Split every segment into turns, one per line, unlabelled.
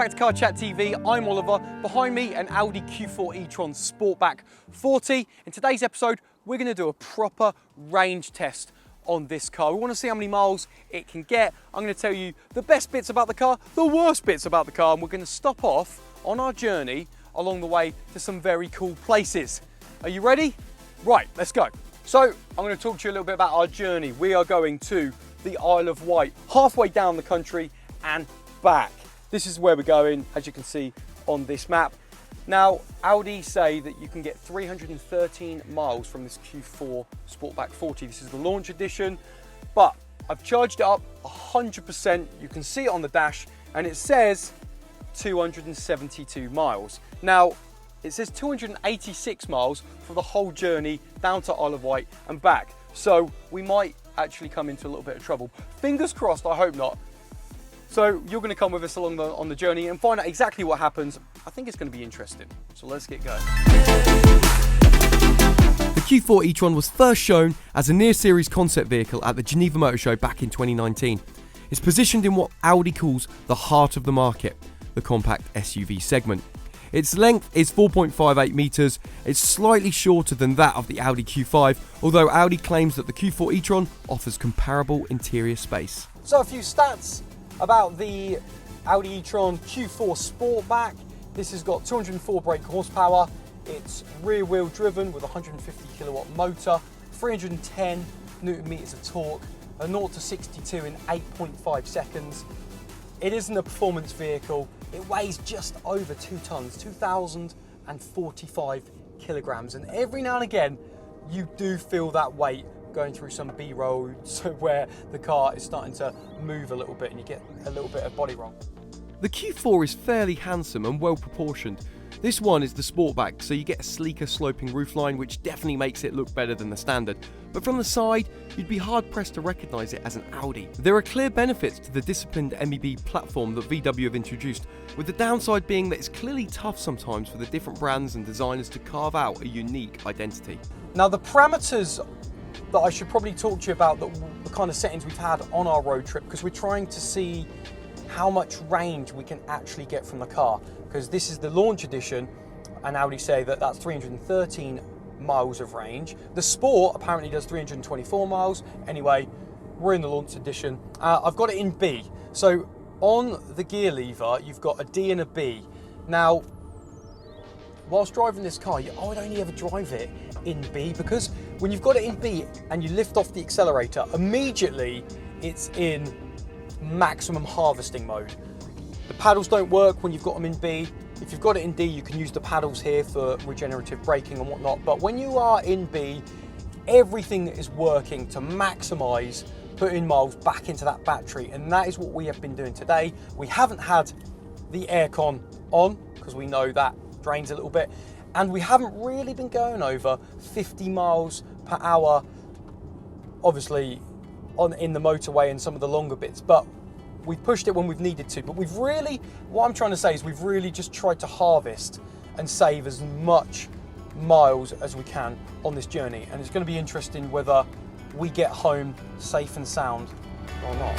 back to Car Chat TV. I'm Oliver. Behind me, an Audi Q4 e-tron Sportback 40. In today's episode, we're going to do a proper range test on this car. We want to see how many miles it can get. I'm going to tell you the best bits about the car, the worst bits about the car, and we're going to stop off on our journey along the way to some very cool places. Are you ready? Right, let's go. So, I'm going to talk to you a little bit about our journey. We are going to the Isle of Wight, halfway down the country and back. This is where we're going, as you can see on this map. Now, Audi say that you can get 313 miles from this Q4 Sportback 40. This is the launch edition, but I've charged it up 100%. You can see it on the dash, and it says 272 miles. Now, it says 286 miles for the whole journey down to Isle of Wight and back. So we might actually come into a little bit of trouble. Fingers crossed, I hope not. So you're going to come with us along on the journey and find out exactly what happens. I think it's going to be interesting. So let's get going.
The Q4 e-tron was first shown as a near-series concept vehicle at the Geneva Motor Show back in 2019. It's positioned in what Audi calls the heart of the market, the compact SUV segment. Its length is 4.58 metres. It's slightly shorter than that of the Audi Q5, although Audi claims that the Q4 e-tron offers comparable interior space.
So a few stats about the Audi e-tron Q4 Sportback. This has got 204 brake horsepower. It's rear wheel driven with a 150 kilowatt motor, 310 newton meters of torque, a 0 to 62 in 8.5 seconds. It isn't a performance vehicle. It weighs just over 2 tons, 2,045 kilograms. And every now and again, you do feel that weight going through some B roads where the car is starting to move a little bit and you get a little bit of body roll.
The Q4 is fairly handsome and well proportioned. This one is the Sportback, so you get a sleeker sloping roofline, which definitely makes it look better than the standard. But from the side, you'd be hard pressed to recognise it as an Audi. There are clear benefits to the disciplined MEB platform that VW have introduced, with the downside being that it's clearly tough sometimes for the different brands and designers to carve out a unique identity.
Now the parameters that I should probably talk to you about, the kind of settings we've had on our road trip, because we're trying to see how much range we can actually get from the car, because this is the launch edition and Audi say that that's 313 miles of range. The Sport apparently does 324 miles. Anyway, we're in the launch edition. I've got it in B. So on the gear lever, you've got a D and a B. Now, whilst driving this car, I would only ever drive it in B, because when you've got it in B and you lift off the accelerator, immediately it's in maximum harvesting mode. The paddles don't work when you've got them in B. If you've got it in D, you can use the paddles here for regenerative braking and whatnot. But when you are in B, everything is working to maximize putting miles back into that battery. And that is what we have been doing today. We haven't had the aircon on because we know that drains a little bit. And we haven't really been going over 50 miles per hour, obviously in the motorway and some of the longer bits, but we've pushed it when we've needed to. But what I'm trying to say is we've really just tried to harvest and save as much miles as we can on this journey. And it's going to be interesting whether we get home safe and sound or not.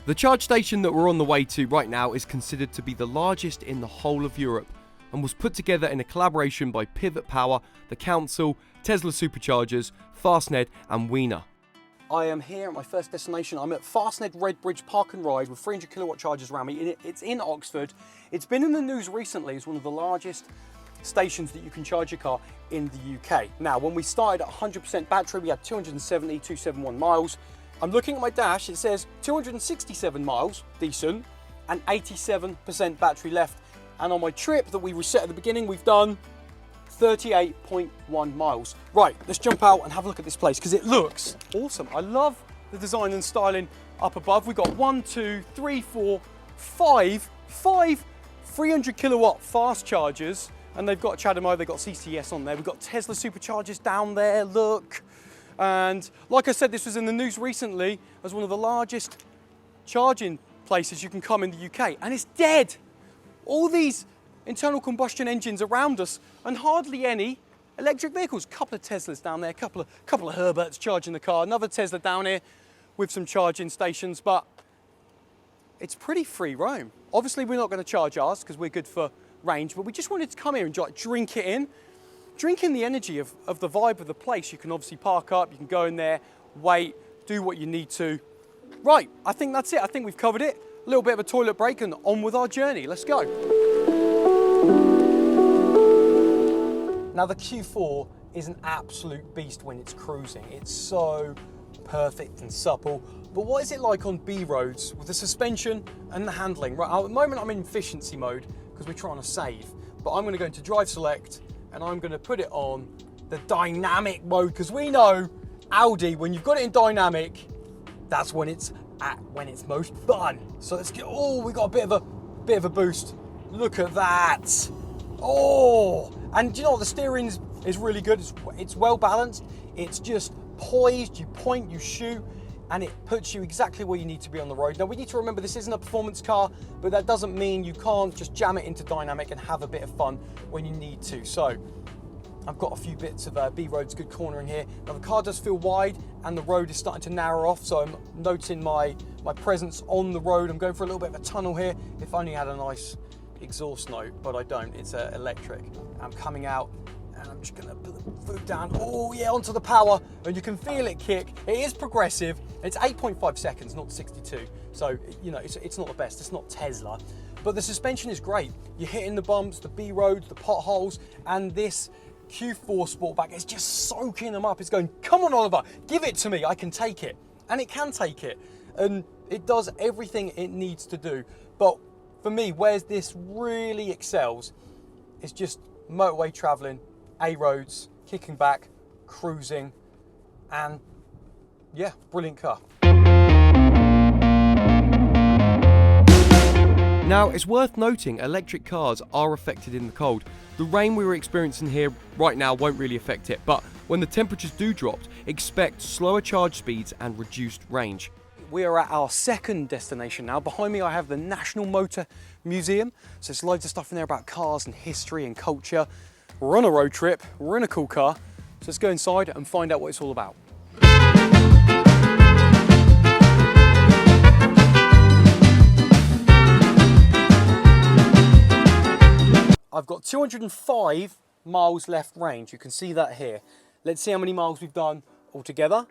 The charge station that we're on the way to right now is considered to be the largest in the whole of Europe and was put together in a collaboration by Pivot Power, the Council, Tesla Superchargers, Fastned and Wiener.
I am here at my first destination. I'm at Fastned Redbridge Park and Ride with 300 kilowatt chargers around me. It's in Oxford. It's been in the news recently as one of the largest stations that you can charge your car in the UK. Now, when we started at 100% battery, we had 271 miles. I'm looking at my dash, it says 267 miles, decent, and 87% battery left. And on my trip that we reset at the beginning, we've done 38.1 miles. Right, let's jump out and have a look at this place because it looks awesome. I love the design and styling up above. We've got 1, 2, 3, 4, 5 300 kilowatt fast chargers, and they've got CHAdeMO, they've got CCS on there. We've got Tesla Superchargers down there, look. And like I said, this was in the news recently as one of the largest charging places you can come in the UK, and it's dead. All these internal combustion engines around us and hardly any electric vehicles. Couple of Teslas down there, couple of Herberts charging the car, another Tesla down here with some charging stations, but it's pretty free roam. Obviously, we're not going to charge ours because we're good for range, but we just wanted to come here and like drink it in. Drink in the energy of the vibe of the place. You can obviously park up, you can go in there, wait, do what you need to. Right, I think that's it. I think we've covered it. A little bit of a toilet break and on with our journey. Let's go. Now the Q4 is an absolute beast when it's cruising. It's so perfect and supple. But what is it like on B roads with the suspension and the handling? Right, at the moment I'm in efficiency mode because we're trying to save. But I'm going to go into drive select and I'm going to put it on the dynamic mode because we know Audi, when you've got it in dynamic, that's when it's most fun. So let's get, oh, we got a bit of a boost. Look at that. Oh, and do you know what? The steering is really good. It's well balanced. It's just poised. You point, you shoot, and it puts you exactly where you need to be on the road. Now we need to remember this isn't a performance car, but that doesn't mean you can't just jam it into dynamic and have a bit of fun when you need to. So I've got a few bits of B roads, good cornering here. Now the car does feel wide and the road is starting to narrow off, so I'm noting my presence on the road. I'm going for a little bit of a tunnel here. If only I had a nice exhaust note, but I don't. It's electric. I'm coming out and I'm just gonna put the foot down. Oh yeah, onto the power, and you can feel it kick. It is progressive. It's 8.5 seconds, not 62. So, you know, it's not the best. It's not Tesla, but the suspension is great. You're hitting the bumps, the B roads, the potholes, and this Q4 Sportback is just soaking them up. It's going, come on, Oliver, give it to me. I can take it, and it can take it, and it does everything it needs to do. But for me, where this really excels is just motorway traveling, A roads, kicking back, cruising, and yeah, brilliant car.
Now, it's worth noting electric cars are affected in the cold. The rain we were experiencing here right now won't really affect it, but when the temperatures do drop, expect slower charge speeds and reduced range.
We are at our second destination now. Behind me I have the National Motor Museum. So there's loads of stuff in there about cars and history and culture. We're on a road trip, we're in a cool car. So let's go inside and find out what it's all about. I've got 205 miles left range. You can see that here. Let's see how many miles we've done altogether.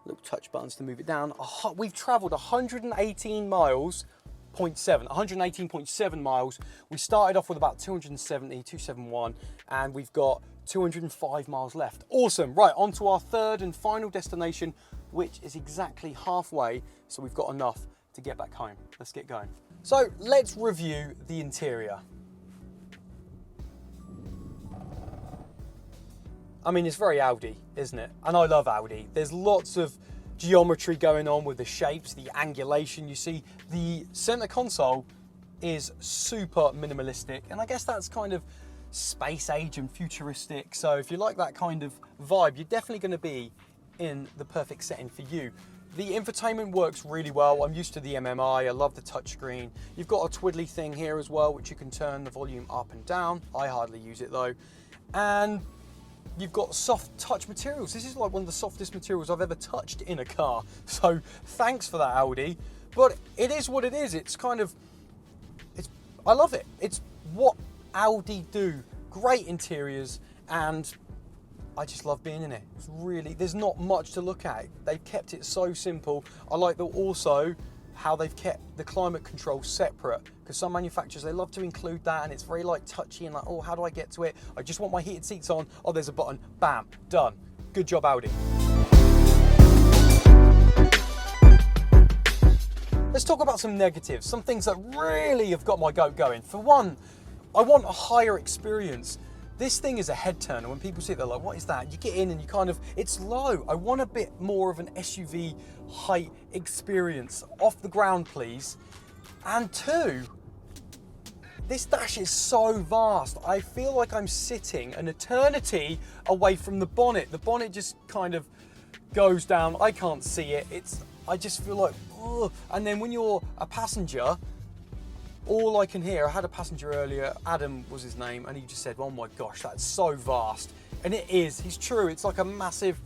Little touch buttons to move it down. We've traveled 118 miles, 118.7 miles. We started off with about 271, and we've got 205 miles left. Awesome. Right, on to our third and final destination, which is exactly halfway. So we've got enough to get back home. Let's get going. So let's review the interior. I mean, it's very Audi, isn't it? And I love Audi. There's lots of geometry going on with the shapes, the angulation. You see, the center console is super minimalistic, and I guess that's kind of space age and futuristic. So if you like that kind of vibe, you're definitely going to be in the perfect setting for you. The infotainment works really well. I'm used to the MMI. I love the touchscreen. You've got a twiddly thing here as well, which you can turn the volume up and down. I hardly use it though. And you've got soft touch materials. This is like one of the softest materials I've ever touched in a car. So thanks for that, Audi. But it is what it is. It's kind of, I love it. It's what Audi do. Great interiors, and I just love being in it. It's really, there's not much to look at. They've kept it so simple. I like that also how they've kept the climate control separate, because some manufacturers, they love to include that, and it's very like touchy and like, oh, how do I get to it? I just want my heated seats on. Oh, there's a button, bam, done. Good job, Audi. Let's talk about some negatives, some things that really have got my goat going. For one, I want a higher experience. This thing is a head turner. When people see it, they're like, what is that? You get in and you kind of, it's low. I want a bit more of an SUV height experience. Off the ground, please. And two, this dash is so vast. I feel like I'm sitting an eternity away from the bonnet. The bonnet just kind of goes down. I can't see it. I just feel like, ugh. And then when you're a passenger, all I can hear, I had a passenger earlier, Adam was his name, and he just said, oh my gosh, that's so vast. And it is, he's true, it's like a massive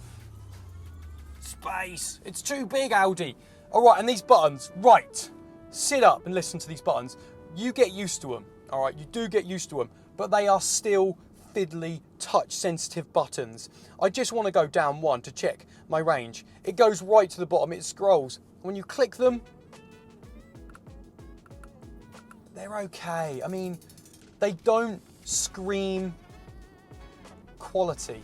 space. It's too big, Audi. All right, and these buttons, right. sit up and listen to these buttons. You get used to them, all right? You do get used to them, but they are still fiddly, touch-sensitive buttons. I just want to go down one to check my range. It goes right to the bottom, it scrolls. When you click them, they're okay. I mean, they don't scream quality,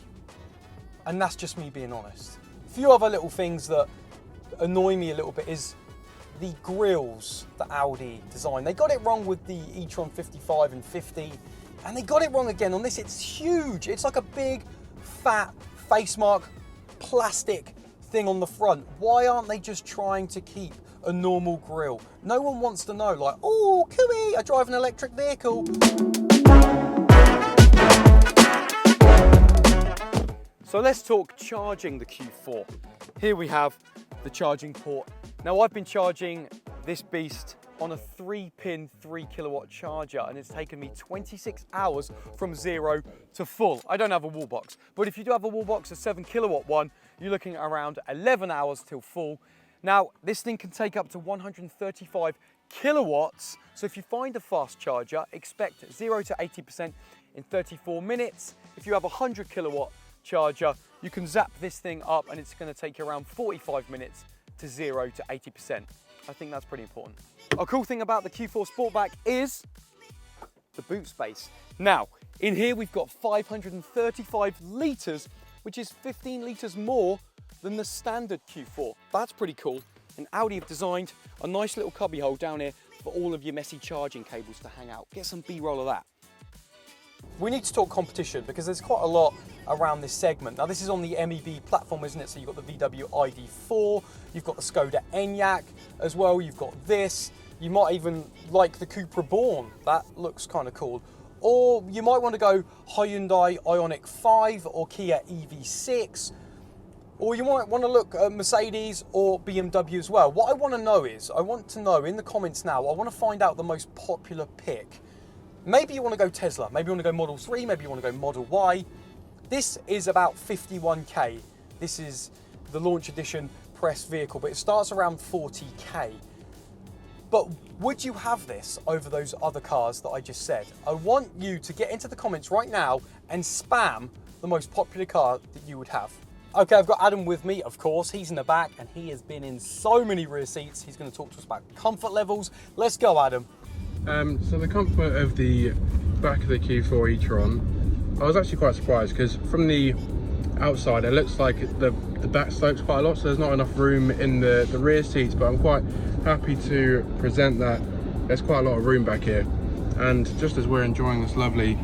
and that's just me being honest. A few other little things that annoy me a little bit is the grills that Audi designed. They got it wrong with the E-TRON 55 and 50, and they got it wrong again on this. It's huge. It's like a big, fat, face mark, plastic thing on the front. Why aren't they just trying to keep a normal grille? No one wants to know, like, oh, cooey, I drive an electric vehicle. So let's talk charging the Q4. Here we have the charging port. Now I've been charging this beast on a 3-pin 3 kilowatt charger, and it's taken me 26 hours from 0 to full. I don't have a wall box, but if you do have a wall box, a 7 kilowatt one, you're looking at around 11 hours till full. Now this thing can take up to 135 kilowatts. So if you find a fast charger, expect 0 to 80% in 34 minutes. If you have a 100 kilowatt charger, you can zap this thing up and it's going to take you around 45 minutes to 0 to 80%. I think that's pretty important. A cool thing about the Q4 Sportback is the boot space. Now, in here we've got 535 litres, which is 15 litres more than the standard Q4. That's pretty cool. And Audi have designed a nice little cubby hole down here for all of your messy charging cables to hang out. Get some B-roll of that. We need to talk competition because there's quite a lot around this segment. Now this is on the MEB platform, isn't it? So you've got the VW ID4, you've got the Skoda Enyaq as well, you've got this. You might even like the Cupra Born, that looks kind of cool. Or you might want to go Hyundai Ioniq 5 or Kia EV6. Or you might want to look at Mercedes or BMW as well. What I want to know is, I want to know in the comments now, I want to find out the most popular pick. Maybe you want to go Tesla, maybe you want to go Model 3, maybe you want to go Model Y. This is about 51k. This is the launch edition press vehicle, but it starts around 40k. But would you have this over those other cars that I just said? I want you to get into the comments right now and spam the most popular car that you would have. Okay, I've got Adam with me, of course. He's in the back and he has been in so many rear seats. He's going to talk to us about comfort levels. Let's go, Adam.
So the comfort of the back of the Q4 e-tron, I was actually quite surprised because from the outside it looks like the back slopes quite a lot, so there's not enough room in the rear seats, but I'm quite happy to present that there's quite a lot of room back here. And just as we're enjoying this lovely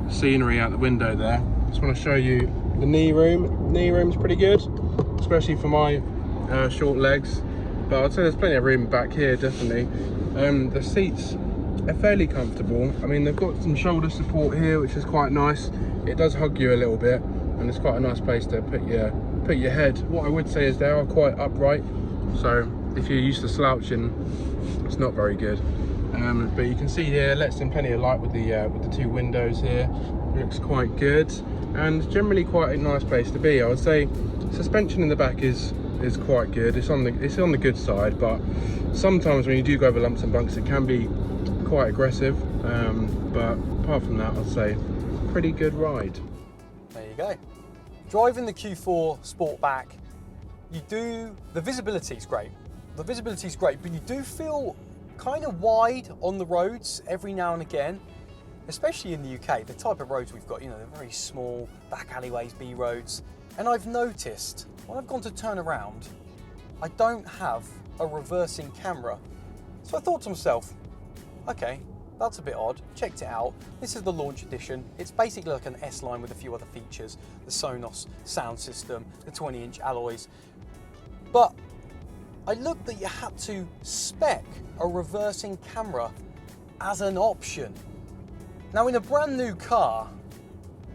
scenery out the window there, I just want to show you the knee room. Knee room's pretty good, especially for my short legs, but I'd say there's plenty of room back here, definitely. The seats are fairly comfortable. I mean, they've got some shoulder support here, which is quite nice. It does hug you a little bit, and it's quite a nice place to put your head. What I would say is they are quite upright, so if you're used to slouching, it's not very good. But you can see here, lets in plenty of light with the two windows here. Looks quite good, and generally quite a nice place to be. I would say suspension in the back is quite good. It's on the good side, but sometimes when you do go over lumps and bumps, it can be quite aggressive, but apart from that, I'd say pretty good ride.
There you go. Driving the Q4 Sportback, the visibility is great. The visibility is great, but you do feel kind of wide on the roads every now and again, especially in the UK. The type of roads we've got, they're very small, back alleyways, B roads. And I've noticed when I've gone to turn around, I don't have a reversing camera. So I thought to myself, okay, that's a bit odd. Checked it out. This is the launch edition. It's basically like an S-Line with a few other features. The Sonos sound system, the 20-inch alloys. But I looked that you had to spec a reversing camera as an option. Now in a brand new car,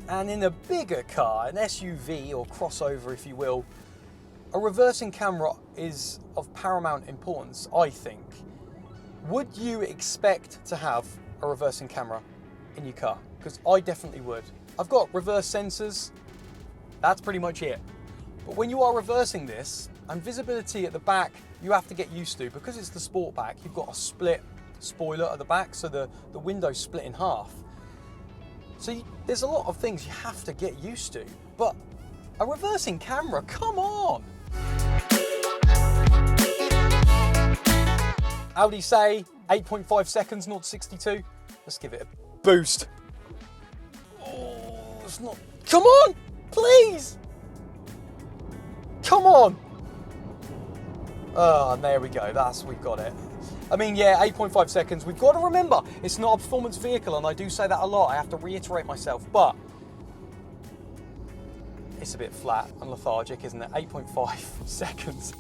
and in a bigger car, an SUV or crossover if you will, a reversing camera is of paramount importance, I think. Would you expect to have a reversing camera in your car? Because I definitely would. I've got reverse sensors, that's pretty much it. But when you are reversing this, And visibility at the back, you have to get used to. Because it's the Sportback, you've got a split spoiler at the back, so the window's split in half. So there's a lot of things you have to get used to. But a reversing camera, come on! Audi say 8.5 seconds, 0 to 62. Let's give it a boost. Oh, it's not. Come on, please! Come on! Oh, and there we go. We've got it. I mean, yeah, 8.5 seconds. We've got to remember, it's not a performance vehicle, and I do say that a lot. I have to reiterate myself, but it's a bit flat and lethargic, isn't it? 8.5 seconds.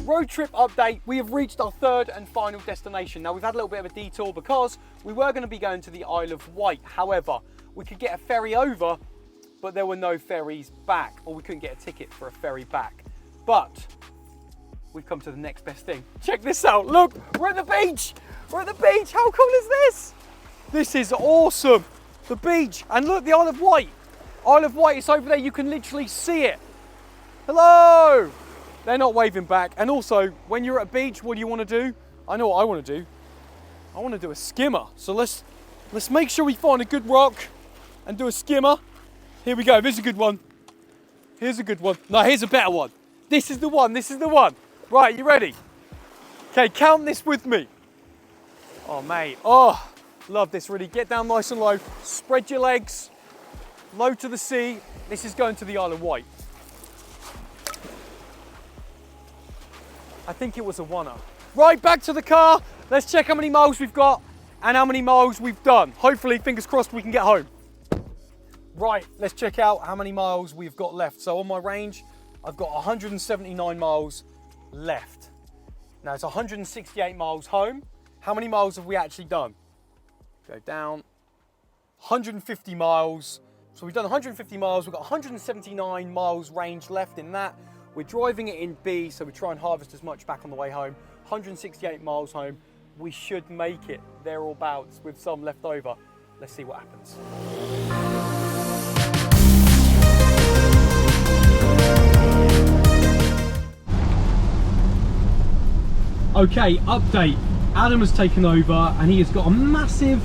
Road trip update. We have reached our third and final destination. Now, we've had a little bit of a detour because we were going to be going to the Isle of Wight. However, we could get a ferry over, but there were no ferries back, or we couldn't get a ticket for a ferry back. But we've come to the next best thing. Check this out. Look, we're at the beach. We're at the beach. How cool is this? This is awesome. The beach. And look, the Isle of Wight. Isle of Wight is over there. You can literally see it. Hello. They're not waving back. And also, when you're at a beach, what do you want to do? I know what I want to do. I want to do a skimmer. So let's make sure we find a good rock and do a skimmer. Here we go. This is a good one. Here's a good one. No, here's a better one. This is the one. This is the one. Right, you ready? Okay, count this with me. Oh, mate. Oh, love this, really. Get down nice and low. Spread your legs. Low to the sea. This is going to the Isle of Wight. I think it was a oneer. Right, back to the car. Let's check how many miles we've got and how many miles we've done. Hopefully, fingers crossed, we can get home. Right, let's check out how many miles we've got left. So on my range, I've got 179 miles left. Now it's 168 miles home. How many miles have we actually done? Go down, 150 miles. So we've done 150 miles, we've got 179 miles range left in that. We're driving it in B, so we try and harvest as much back on the way home. 168 miles home. We should make it thereabouts with some left over. Let's see what happens. Okay, update. Adam has taken over and he has got a massive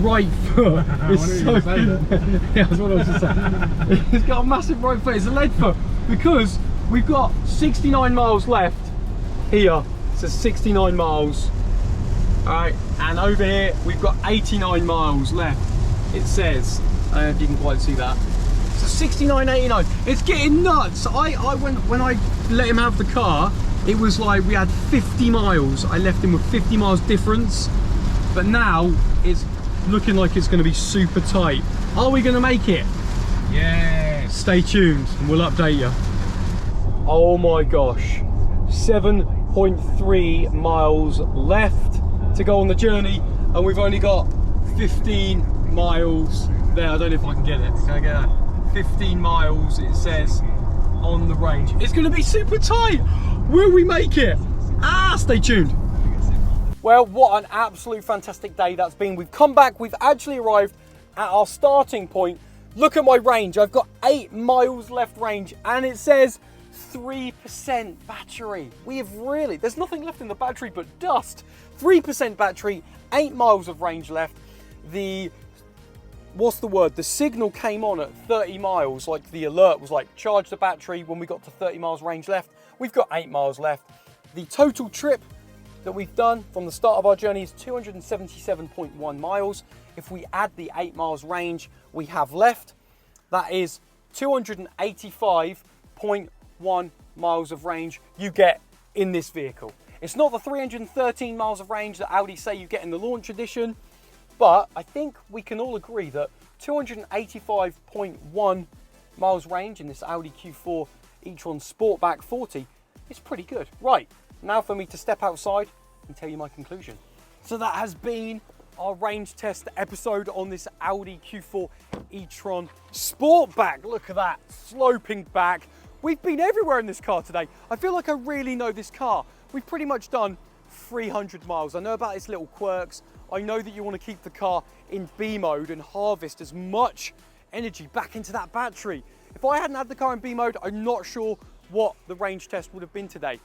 right foot. It's so good. Yeah, that's what I was just saying. He's got a massive right foot. It's a lead foot because we've got 69 miles left here. It says 69 miles. All right, and over here we've got 89 miles left. It says, I don't know if you can quite see that. So 69, 89. It's getting nuts. When I let him have the car, it was like we had 50 miles. I left him with 50 miles difference, but now it's looking like it's going to be super tight. Are we going to make it? Yeah. Stay tuned and we'll update you. Oh my gosh, 7.3 miles left to go on the journey, and we've only got 15 miles there. I don't know if I can get it. Can I get that? 15 miles it says on the range. It's going to be super tight. Will we make it? Stay tuned. Well, what an absolute fantastic day that's been. We've come back, we've actually arrived at our starting point. Look at my range. I've got 8 miles left range and it says 3% battery. We have really, there's nothing left in the battery but dust. 3% battery, 8 miles of range left. The signal came on at 30 miles, like the alert was like, charge the battery when we got to 30 miles range left. We've got 8 miles left. The total trip that we've done from the start of our journey is 277.1 miles. If we add the 8 miles range we have left, that is 285.1 miles of range you get in this vehicle. It's not the 313 miles of range that Audi say you get in the launch edition, but I think we can all agree that 285.1 miles range in this Audi Q4 e-tron Sportback 40 is pretty good. Right, now for me to step outside and tell you my conclusion. So that has been our range test episode on this Audi Q4 e-tron Sportback. Look at that, sloping back. We've been everywhere in this car today. I feel like I really know this car. We've pretty much done 300 miles. I know about its little quirks. I know that you want to keep the car in B mode and harvest as much energy back into that battery. If I hadn't had the car in B mode, I'm not sure what the range test would have been today.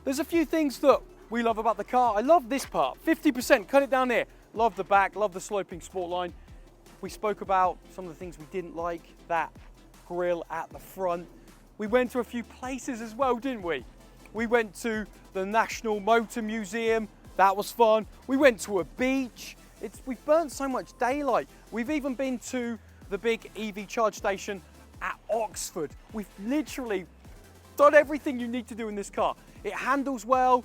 There's a few things that we love about the car. I love this part, 50%, cut it down here. Love the back, love the sloping sport line. We spoke about some of the things we didn't like, that grille at the front. We went to a few places as well, didn't we? We went to the National Motor Museum, that was fun. We went to a beach. We've burnt so much daylight. We've even been to the big EV charge station at Oxford. We've literally done everything you need to do in this car. It handles well,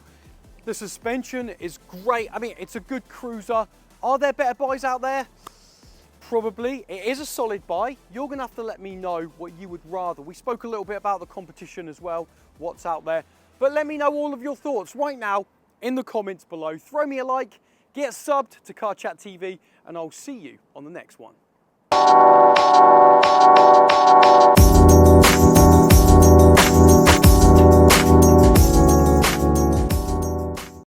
the suspension is great. I mean, it's a good cruiser. Are there better buys out there? Probably. It is a solid buy. You're gonna have to let me know what you would rather. We spoke a little bit about the competition as well, what's out there. But let me know all of your thoughts right now in the comments below. Throw me a like, get subbed to Car Chat TV, and I'll see you on the next one.